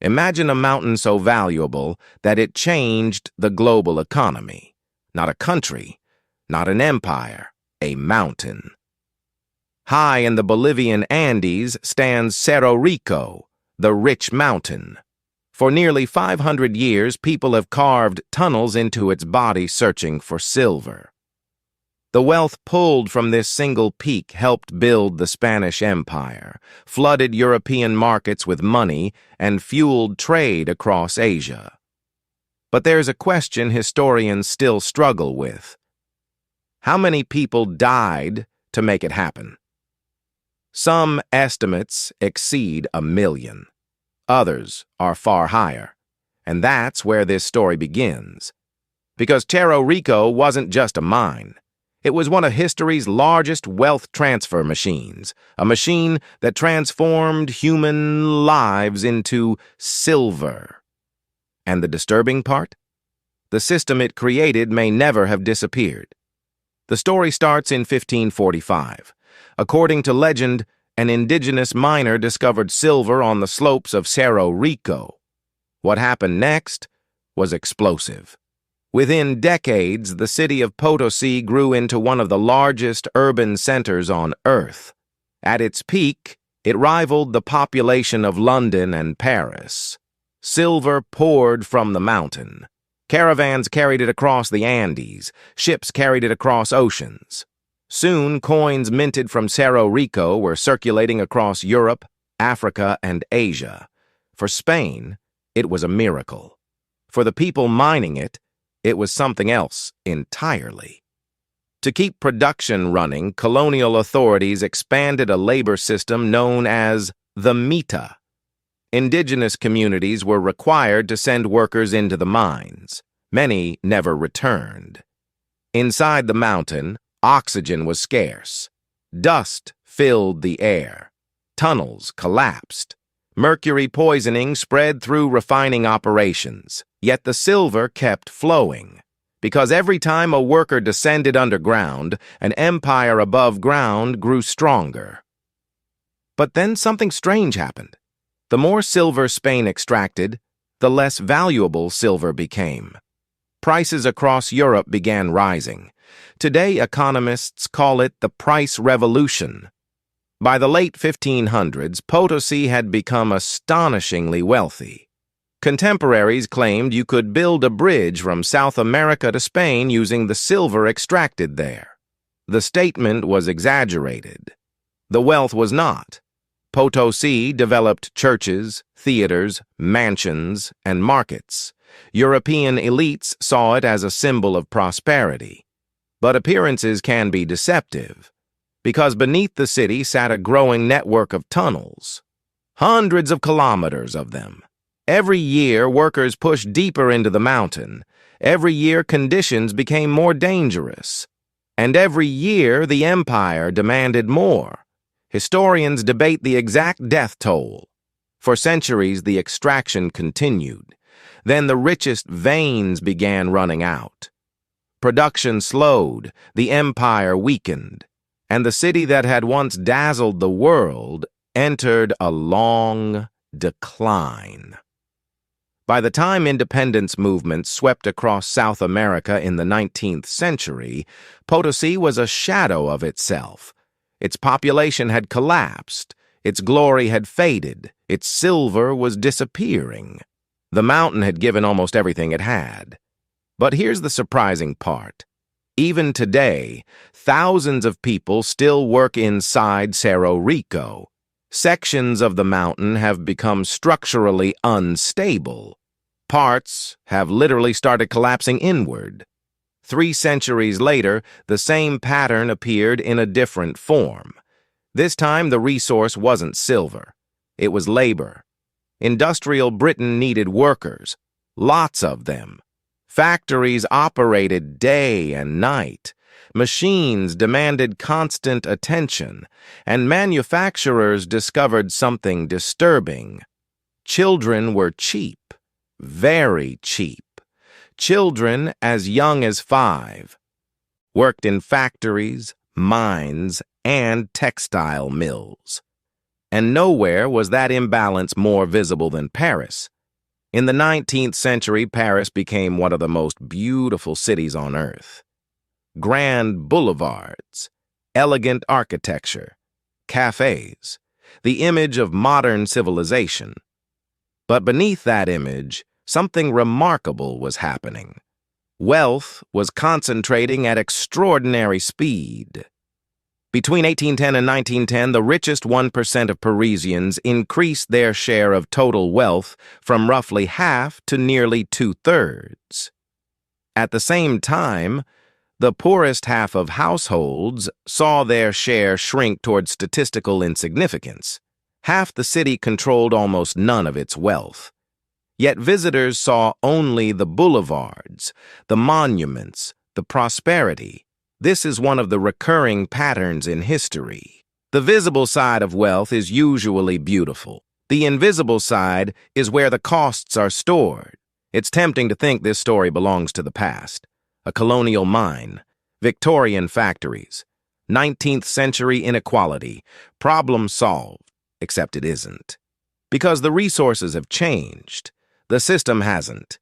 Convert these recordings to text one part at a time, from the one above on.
Imagine a mountain so valuable that it changed the global economy. Not a country, not an empire, a mountain. High in the Bolivian Andes stands Cerro Rico, the rich mountain. For nearly 500 years, people have carved tunnels into its body searching for silver. The wealth pulled from this single peak helped build the Spanish Empire, flooded European markets with money, and fueled trade across Asia. But there's a question historians still struggle with. How many people died to make it happen? Some estimates exceed 1 million. Others are far higher. And that's where this story begins. Because Cerro Rico wasn't just a mine. It was one of history's largest wealth transfer machines, a machine that transformed human lives into silver. And the disturbing part? The system it created may never have disappeared. The story starts in 1545. According to legend, an indigenous miner discovered silver on the slopes of Cerro Rico. What happened next was explosive. Within decades, the city of Potosí grew into one of the largest urban centers on Earth. At its peak, it rivaled the population of London and Paris. Silver poured from the mountain. Caravans carried it across the Andes. Ships carried it across oceans. Soon, coins minted from Cerro Rico were circulating across Europe, Africa, and Asia. For Spain, it was a miracle. For the people mining it, it was something else entirely. To keep production running, colonial authorities expanded a labor system known as the mita. Indigenous communities were required to send workers into the mines. Many never returned. Inside the mountain, oxygen was scarce. Dust filled the air. Tunnels collapsed. Mercury poisoning spread through refining operations. Yet the silver kept flowing. Because every time a worker descended underground, an empire above ground grew stronger. But then something strange happened. The more silver Spain extracted, the less valuable silver became. Prices across Europe began rising. Today, economists call it the price revolution. By the late 1500s, Potosí had become astonishingly wealthy. Contemporaries claimed you could build a bridge from South America to Spain using the silver extracted there. The statement was exaggerated. The wealth was not. Potosí developed churches, theaters, mansions, and markets. European elites saw it as a symbol of prosperity. But appearances can be deceptive, because beneath the city sat a growing network of tunnels. Hundreds of kilometers of them. Every year, workers pushed deeper into the mountain. Every year, conditions became more dangerous. And every year, the empire demanded more. Historians debate the exact death toll. For centuries, the extraction continued. Then the richest veins began running out. Production slowed, the empire weakened, and the city that had once dazzled the world entered a long decline. By the time independence movements swept across South America in the 19th century, Potosí was a shadow of itself. Its population had collapsed, its glory had faded, its silver was disappearing. The mountain had given almost everything it had. But here's the surprising part. Even today, thousands of people still work inside Cerro Rico. Sections of the mountain have become structurally unstable. Parts have literally started collapsing inward. 3 centuries later, the same pattern appeared in a different form. This time, the resource wasn't silver. It was labor. Industrial Britain needed workers, lots of them. Factories operated day and night. Machines demanded constant attention, and manufacturers discovered something disturbing. Children were cheap, very cheap. Children as young as 5 worked in factories, mines, and textile mills. And nowhere was that imbalance more visible than Paris, In the 19th century, Paris became one of the most beautiful cities on earth. Grand boulevards, elegant architecture, cafes, the image of modern civilization. But beneath that image, something remarkable was happening. Wealth was concentrating at extraordinary speed. Between 1810 and 1910, the richest 1% of Parisians increased their share of total wealth from roughly half to nearly two-thirds. At the same time, the poorest half of households saw their share shrink toward statistical insignificance. Half the city controlled almost none of its wealth. Yet visitors saw only the boulevards, the monuments, the prosperity. This is one of the recurring patterns in history. The visible side of wealth is usually beautiful. The invisible side is where the costs are stored. It's tempting to think this story belongs to the past. A colonial mine, Victorian factories, 19th century inequality, problem solved, except it isn't. Because the resources have changed, the system hasn't.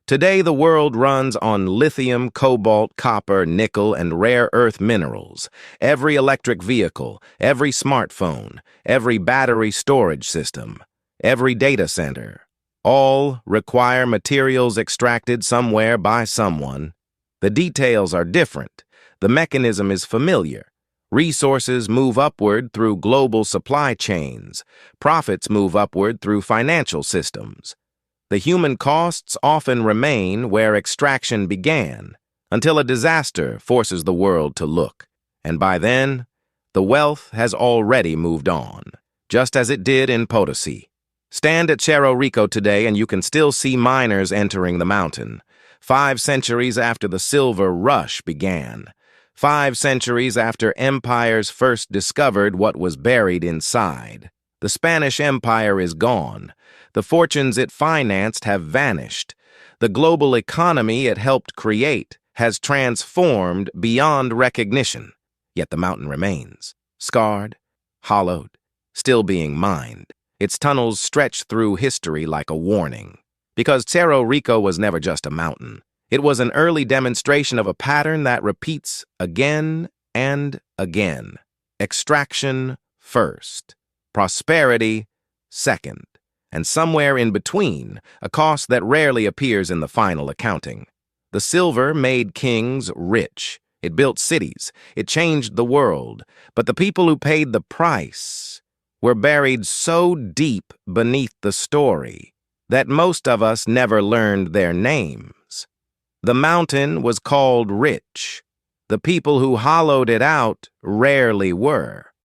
Today, the world runs on lithium, cobalt, copper, nickel, and rare earth minerals. Every electric vehicle, every smartphone, every battery storage system, every data center, all require materials extracted somewhere by someone. The details are different. The mechanism is familiar. Resources move upward through global supply chains. Profits move upward through financial systems. The human costs often remain where extraction began, until a disaster forces the world to look. And by then, the wealth has already moved on, just as it did in Potosí. Stand at Cerro Rico today and you can still see miners entering the mountain. 5 centuries after the silver rush began. 5 centuries after empires first discovered what was buried inside. The Spanish Empire is gone. The fortunes it financed have vanished. The global economy it helped create has transformed beyond recognition. Yet the mountain remains, scarred, hollowed, still being mined. Its tunnels stretch through history like a warning. Because Cerro Rico was never just a mountain. It was an early demonstration of a pattern that repeats again and again. Extraction first, prosperity second, and somewhere in between, a cost that rarely appears in the final accounting. The silver made kings rich. It built cities. It changed the world. But the people who paid the price were buried so deep beneath the story that most of us never learned their names. The mountain was called rich. The people who hollowed it out rarely were.